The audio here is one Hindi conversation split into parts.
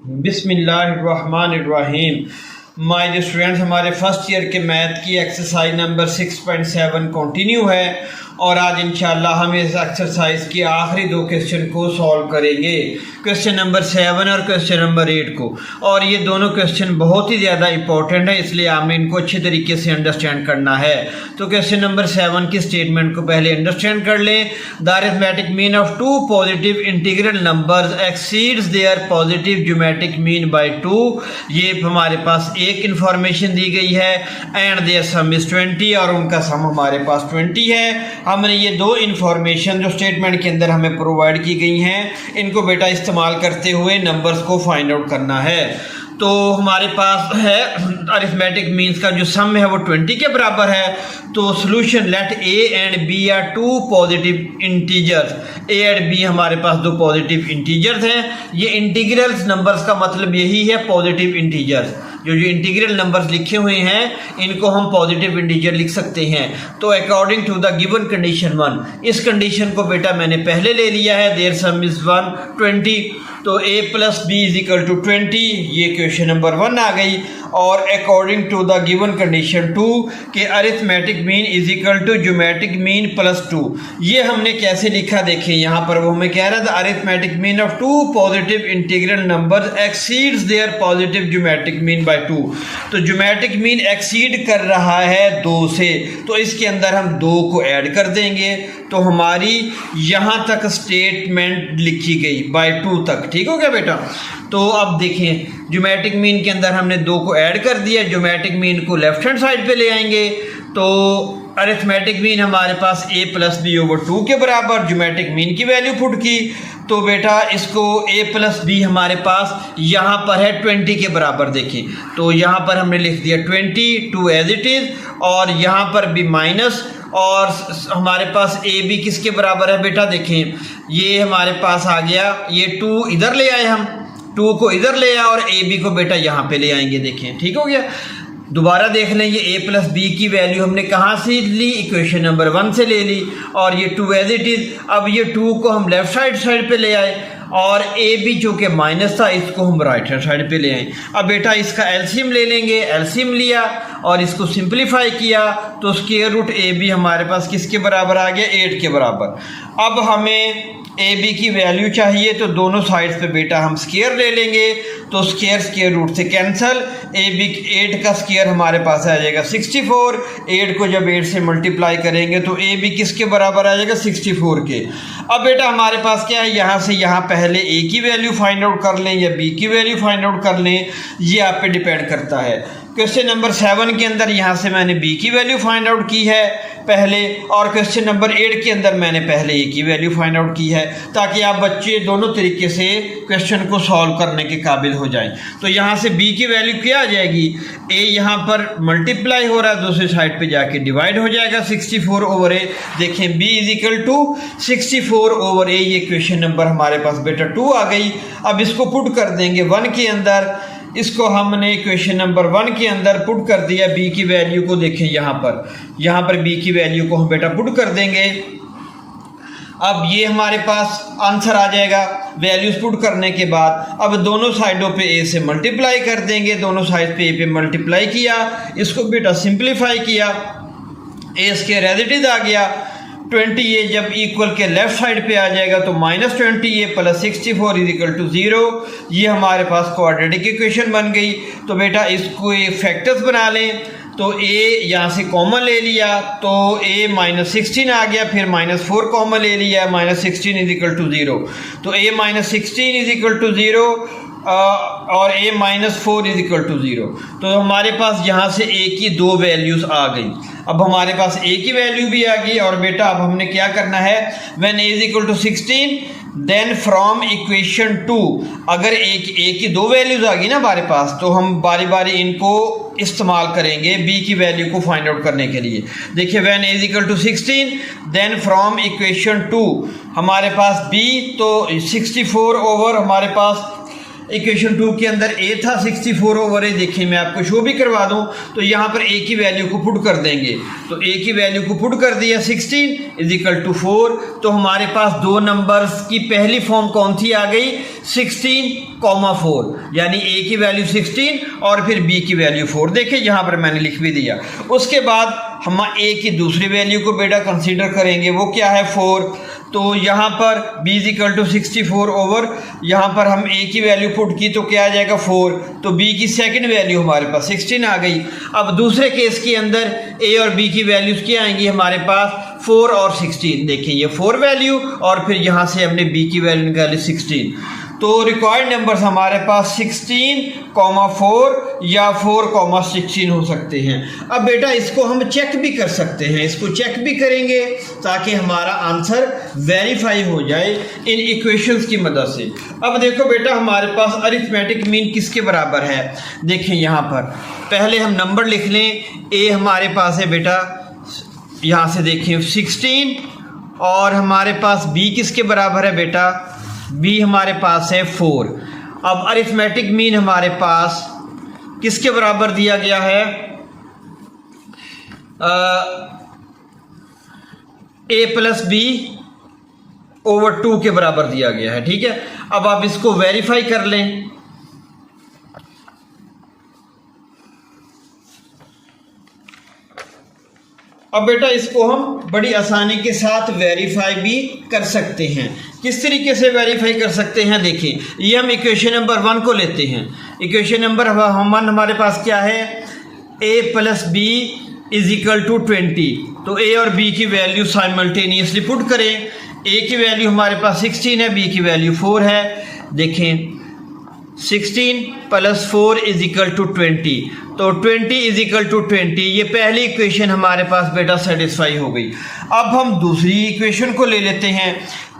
बिस्मिल्लाहिर्रहमानिर्रहीम। माय डियर स्टूडेंट्स, हमारे फर्स्ट ईयर के मैथ की एक्सरसाइज नंबर 6.7 कंटिन्यू है और आज इंशाल्लाह हम इस एक्सरसाइज के आखिरी दो क्वेश्चन को सॉल्व करेंगे, क्वेश्चन नंबर 7 और क्वेश्चन नंबर 8 को। और ये दोनों क्वेश्चन बहुत ही ज़्यादा इंपॉर्टेंट है, इसलिए हमें इनको अच्छे तरीके से अंडरस्टैंड करना है। तो क्वेश्चन नंबर 7 की स्टेटमेंट को पहले अंडरस्टैंड कर लें। The arithmetic mean of two positive integral numbers exceeds their positive geometric mean by 2। ये हमारे पास एक इंफॉर्मेशन दी गई है। एंड देयर सम इज 20 और उनका सम हमारे पास 20 है। हमने ये दो इंफॉर्मेशन जो स्टेटमेंट के अंदर हमें प्रोवाइड की गई हैं, इनको बेटा इस्तेमाल करते हुए नंबर्स को फाइंड आउट करना है। तो हमारे पास है अरिथमेटिक मीन्स का जो सम है वो 20 के बराबर है। तो solution let A and B are two positive integers. A and B हमारे पास दो पॉजिटिव इंटीजर्स हैं। ये इंटीग्रल्स नंबर्स का मतलब यही है पॉजिटिव इंटीजर्स। जो इंटीग्रल नंबर्स लिखे हुए हैं इनको हम पॉजिटिव इंटीजर लिख सकते हैं। तो according to the given condition 1, इस कंडीशन को बेटा मैंने पहले ले लिया है। Their sum is 20। तो a plus B is equal to 20, ये क्वेश्चन नंबर 1 आ गई। और according to the given condition 2 के arithmetic mean is equal to geometric mean plus 2। ये हमने कैसे लिखा देखें, यहाँ पर वो हमें कह रहा था arithmetic mean of two positive integral numbers exceeds their positive geometric mean by 2। तो ज्योमेट्रिक मीन एक्सीड कर रहा है 2 से, तो इसके अंदर हम 2 को ऐड कर देंगे। तो हमारी यहाँ तक स्टेटमेंट लिखी गई बाय 2 तक। ठीक हो गया बेटा। तो अब देखें ज्योमेट्रिक मीन के अंदर हमने 2 को ऐड कर दिया। ज्योमेट्रिक मीन को लेफ्ट हैंड साइड पे ले आएंगे तो अरिथमेटिक मीन हमारे पास a प्लस बी ओवर 2 के बराबर ज्योमेट्रिक मीन की वैल्यू पुट की। तो बेटा इसको a प्लस बी हमारे पास यहाँ पर है 20 के बराबर। देखें तो यहाँ पर हमने लिख दिया 20 2 एज इट इज़, और यहाँ पर भी माइनस, और हमारे पास ए बी किसके बराबर है बेटा। देखें ये हमारे पास आ गया, ये 2 इधर ले आए, हम 2 को इधर ले आए और ए बी को बेटा यहाँ पे ले आएंगे। देखें ठीक हो गया। दोबारा देख लें, ये a प्लस बी की वैल्यू हमने कहाँ से ली, इक्वेशन नंबर 1 से ले ली, और ये 2 एज इट इज़। अब ये 2 को हम लेफ्ट साइड पे ले आए और ए बी जो कि माइनस था इसको हम राइट हैंड साइड पे ले आए। अब बेटा इसका एलसीएम ले लेंगे। एलसीएम लिया और इसको सिंप्लीफाई किया तो स्क्वायर रूट ए बी हमारे पास किसके बराबर आ गया, 8 के बराबर। अब हमें ए बी की वैल्यू चाहिए तो दोनों साइड्स पे बेटा हम स्क्वायर ले लेंगे। तो स्क्वायर रूट से कैंसिल, ए बी 8 का स्क्वायर हमारे पास आ जाएगा 64। 8 को जब 8 से मल्टीप्लाई करेंगे तो ए बी किसके बराबर आ जाएगा, 64 के। अब बेटा हमारे पास क्या है, यहाँ से यहाँ पहले ए की वैल्यू फाइंड आउट कर लें या बी की वैल्यू फाइंड आउट कर लें, ये आप पे डिपेंड करता है। क्वेश्चन नंबर 7 के अंदर यहाँ से मैंने बी की वैल्यू फाइंड आउट की है पहले, और क्वेश्चन नंबर 8 के अंदर मैंने पहले ए की वैल्यू फाइंड आउट की है, ताकि आप बच्चे दोनों तरीके से क्वेश्चन को सॉल्व करने के काबिल हो जाएं। तो यहाँ से बी की वैल्यू क्या आ जाएगी, ए यहाँ पर मल्टीप्लाई हो रहा है, दूसरी साइड पे जाके डिवाइड हो जाएगा 64 ओवर ए। देखें B is equal to 64 over A, ये क्वेश्चन नंबर हमारे पास बेटा 2 आ गई। अब इसको पुट कर देंगे 1 के अंदर। इसको हमने क्वेश्चन नंबर 1 के अंदर पुट कर दिया, बी की वैल्यू को देखें यहाँ पर बी की वैल्यू को हम बेटा पुट कर देंगे। अब ये हमारे पास आंसर आ जाएगा वैल्यूज पुट करने के बाद। अब दोनों साइडों पे ए से मल्टीप्लाई कर देंगे, दोनों साइड पे ए पे मल्टीप्लाई किया, इसको बेटा सिंप्लीफाई किया, ए स्क्वायर एज इट इज आ गया। 20 ए जब इक्वल के लेफ्ट साइड पे आ जाएगा तो -20 ए प्लस 64 इज इक्वल टू 0। ये हमारे पास क्वाड्रेटिक इक्वेशन बन गई। तो बेटा इसको फैक्टर्स बना लें। तो a यहाँ से कॉमन ले लिया तो a -16 आ गया, फिर -4 कॉमन ले लिया, -16 इज इक्वल टू 0। तो a -16 इज इक्वल टू 0 और a -4 इज इक्वल टू 0। तो हमारे पास यहाँ से a की 2 वैल्यूज़ आ गई। अब हमारे पास a की वैल्यू भी आ गई, और बेटा अब हमने क्या करना है, when a is equal to 16 then from equation 2, अगर a की 2 वैल्यूज़ आ गई ना हमारे पास, तो हम बारी बारी इनको इस्तेमाल करेंगे b की वैल्यू को फाइंड आउट करने के लिए। देखिए when a is equal to 16 then from equation 2 हमारे पास b, तो 64 ओवर हमारे पास इक्वेशन 2 के अंदर ए था 64 ओवर ए। देखिए मैं आपको शो भी करवा दूं तो यहाँ पर ए की वैल्यू को पुट कर देंगे, तो ए की वैल्यू को पुट कर दिया 16 इज इक्वल टू 4। तो हमारे पास दो नंबर्स की पहली फॉर्म कौन सी आ गई 16,4, यानी ए की वैल्यू 16 और फिर बी की वैल्यू 4। देखिए यहाँ पर मैंने लिख भी दिया। उसके बाद हम ए की दूसरी वैल्यू को बेटा कंसीडर करेंगे, वो क्या है 4। तो यहाँ पर b is equal to 64 over, यहाँ पर हम a की वैल्यू पुट की तो क्या आ जाएगा 4, तो b की सेकंड वैल्यू हमारे पास 16 आ गई। अब दूसरे केस के अंदर a और b की वैल्यूज़ क्या आएंगी हमारे पास 4 और 16। देखिए ये 4 वैल्यू और फिर यहाँ से हमने b की वैल्यू निकाली 16। तो रिक्वायर्ड नंबर्स हमारे पास 16,4 या 4,16 हो सकते हैं। अब बेटा इसको हम चेक भी कर सकते हैं, इसको चेक भी करेंगे ताकि हमारा आंसर वेरीफाई हो जाए इन इक्वेशंस की मदद से। अब देखो बेटा हमारे पास अरिथमेटिक मीन किसके बराबर है। देखें यहाँ पर पहले हम नंबर लिख लें। ए हमारे पास है बेटा, यहाँ से देखें 16, और हमारे पास बी किसके बराबर है बेटा, बी हमारे पास है 4। अब अरिथमेटिक मीन हमारे पास किसके बराबर दिया गया है, ए प्लस बी ओवर 2 के बराबर दिया गया है। ठीक है, अब आप इसको वेरीफाई कर लें। अब बेटा इसको हम बड़ी आसानी के साथ वेरीफाई भी कर सकते हैं। किस तरीके से वेरीफाई कर सकते हैं, देखिए ये हम इक्वेशन नंबर 1 को लेते हैं। इक्वेशन नंबर 1 हमारे पास क्या है, a plus B is equal to 20। तो a और b की वैल्यू साइमल्टेनियसली पुट करें। a की वैल्यू हमारे पास 16 है, b की वैल्यू 4 है। देखें 16 प्लस 4 इज इक्वल टू 20, तो 20 इज इक्वल टू 20। ये पहली इक्वेशन हमारे पास बेटा सेटिस्फाई हो गई। अब हम दूसरी इक्वेशन को ले लेते हैं।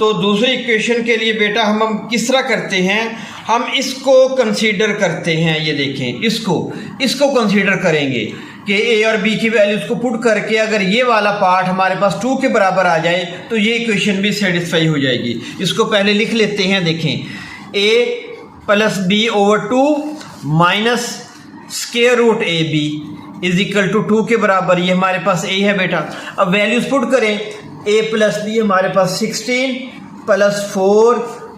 तो दूसरी इक्वेशन के लिए बेटा हम किस तरह करते हैं, हम इसको कंसीडर करते हैं। ये देखें इसको कंसीडर करेंगे कि ए और बी की वैल्यूज़ को पुट करके अगर ये वाला पार्ट हमारे पास 2 के बराबर आ जाए तो ये इक्वेशन भी सेटिस्फाई हो जाएगी। इसको पहले लिख लेते हैं। देखें A plus B over 2 minus square root A B is equal to 2 के बराबर, ये हमारे पास ए है बेटा। अब वैल्यूज पुट करें, ए प्लस बी हमारे पास 16 plus 4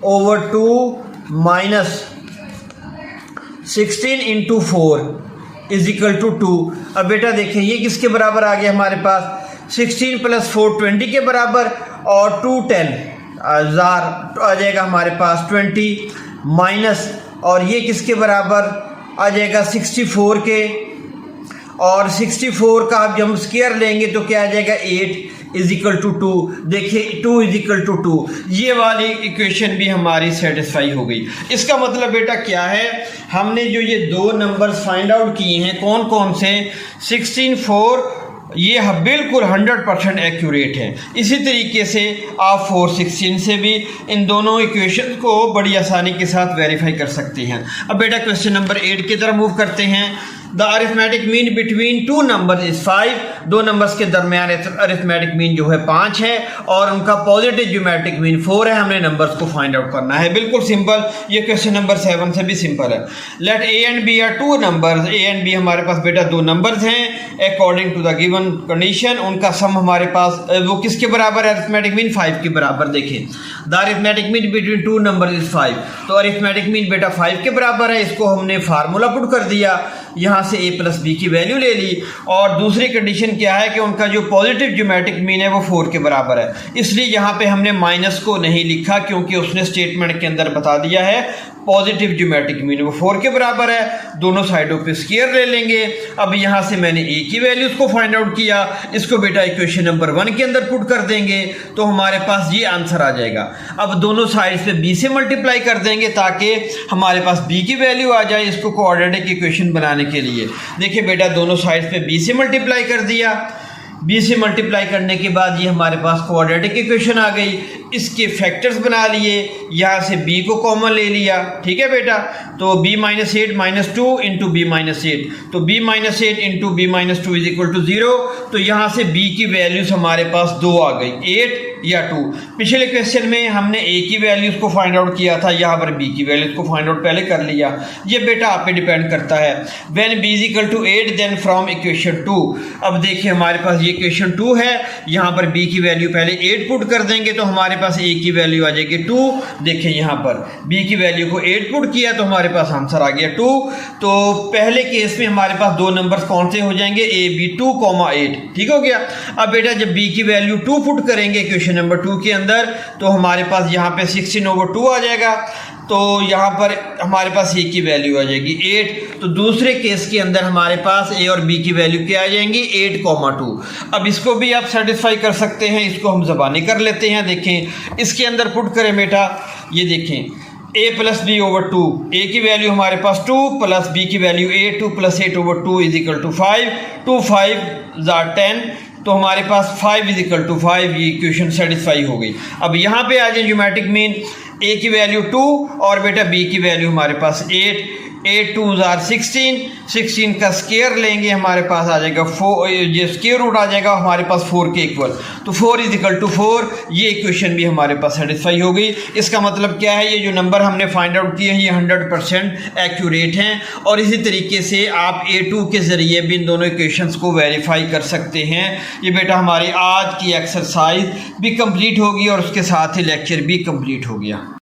over 2 minus 16 into 4 is equal to 2। अब बेटा देखें ये किसके बराबर आ गया हमारे पास, 16 प्लस 4 20 के बराबर, और 2 10 आ जाएगा हमारे पास 20 माइनस, और ये किसके बराबर आ जाएगा 64 के, और 64 का जब हम स्क्वायर लेंगे तो क्या आ जाएगा 8 इज इक्वल टू 2। देखिए 2 इज इक्वल टू 2, ये वाली इक्वेशन भी हमारी सेटिस्फाई हो गई। इसका मतलब बेटा क्या है, हमने जो ये दो नंबर्स फाइंड आउट किए हैं कौन कौन से, 16,4 ये बिल्कुल 100% एक्यूरेट है। इसी तरीके से आप 416 से भी इन दोनों इक्वेशन को बड़ी आसानी के साथ वेरीफाई कर सकते हैं। अब बेटा क्वेश्चन नंबर 8 की तरफ मूव करते हैं। The arithmetic mean between 2 number is 5। दो नंबर्स के दरमियान अरिथमेटिक मीन जो है 5 है और उनका पॉजिटिव ज्योमेट्रिक मीन 4 है। हमने नंबर्स को फाइंड आउट करना है, बिल्कुल सिंपल। ये क्वेश्चन नंबर 7 से भी सिंपल है। Let A and B are 2 numbers. A and B हमारे पास बेटा 2 नंबर्स हैं। According to the given condition उनका सम हमारे पास वो किसके बराबर है, अरिथमेटिक मीन 5 के बराबर। देखें the arithmetic mean between 2 number is 5, तो अरिथमेटिक मीन बेटा 5 के बराबर है। इसको हमने फार्मूला पुट कर दिया, यहाँ से a प्लस बी की वैल्यू ले ली, और दूसरी कंडीशन क्या है कि उनका जो पॉजिटिव ज्योमेट्रिक मीन है वो 4 के बराबर है। इसलिए यहाँ पे हमने माइनस को नहीं लिखा क्योंकि उसने स्टेटमेंट के अंदर बता दिया है पॉजिटिव ज्योमेट्रिक मीन वो 4 के बराबर है। दोनों साइडों पे स्क्वायर ले लेंगे। अब यहाँ से मैंने a की वैल्यूज को फाइंड आउट किया, इसको बेटा इक्वेशन नंबर 1 के अंदर पुट कर देंगे तो हमारे पास ये आंसर आ जाएगा। अब दोनों साइड्स पे b से मल्टीप्लाई कर देंगे ताकि हमारे पास b की वैल्यू आ जाए इसको कोऑर्डिनेट इक्वेशन बनाने के लिए। देखिए बेटा दोनों साइड्स पे b से मल्टीप्लाई कर दिया, b से मल्टीप्लाई करने के बाद ये हमारे पास कोऑर्डिनेट इक्वेशन आ गई। इसके फैक्टर्स बना लिए, यहाँ से b को कॉमन ले लिया, ठीक है बेटा। तो b minus 8 minus 2 into B minus 8, तो b minus 8 into B minus 2 is equal to 0। तो यहाँ से b की वैल्यूज हमारे पास 2 आ गई, 8 या 2। पिछले क्वेश्चन में हमने a की वैल्यूज को फाइंड आउट किया था, यहाँ पर b की वैल्यूज को फाइंड आउट पहले कर लिया। ये बेटा आप पे डिपेंड करता है। When b is equal to 8 then from equation 2। अब देखिए हमारे पास ये इक्वेशन 2 है, यहाँ पर b की वैल्यू पहले 8 पुट कर देंगे तो हमारे पास a की वैल्यू आ जाएगी 2। देखिए यहाँ पर b की वैल्यू को 8 पुट किया तो हमारे पास आंसर आ गया 2। तो पहले केस में हमारे पास दो नंबर्स कौन से हो जाएंगे, a b 2, 8, ठीक हो गया। अब बेटा जब b की वैल्यू 2 पुट करेंगे इक्वेशन नंबर 2 के अंदर तो हमारे पास यहाँ पे 16/2 आ जाएगा। तो यहाँ पर हमारे पास a की वैल्यू आ जाएगी 8। तो दूसरे केस के अंदर हमारे पास a और b की वैल्यू क्या आ जाएंगी, 8,2। अब इसको भी आप सेटिस्फाई कर सकते हैं, इसको हम ज़बानी कर लेते हैं। देखें इसके अंदर पुट करें बेटा, ये देखें a plus B over 2, a की वैल्यू हमारे पास 2 प्लस b की value 8, 2 plus 8/2 is equal to 5, 2 5 10। तो हमारे पास 5 इज इक्वल टू 5, ये इक्वेशन सेटिस्फाई हो गई। अब यहाँ पे आ जाए ज्योमेट्रिक मीन, a की वैल्यू 2 और बेटा b की वैल्यू हमारे पास 8, 8 2 16, 16 का स्केयर लेंगे हमारे पास आ जाएगा 4, ये स्केयर रूट आ जाएगा हमारे पास 4 के इक्वल। तो 4 इज इक्वल टू 4, ये इक्वेशन भी हमारे पास सेटिस्फाई हो गई। इसका मतलब क्या है, ये जो नंबर हमने फाइंड आउट किए हैं ये 100% एक्यूरेट हैं। और इसी तरीके से आप A2 के ज़रिए भी इन दोनों इक्वेशंस को वेरीफाई कर सकते हैं। ये बेटा हमारी आज की एक्सरसाइज भी कंप्लीट होगी और उसके साथ ही लेक्चर भी कंप्लीट हो गया।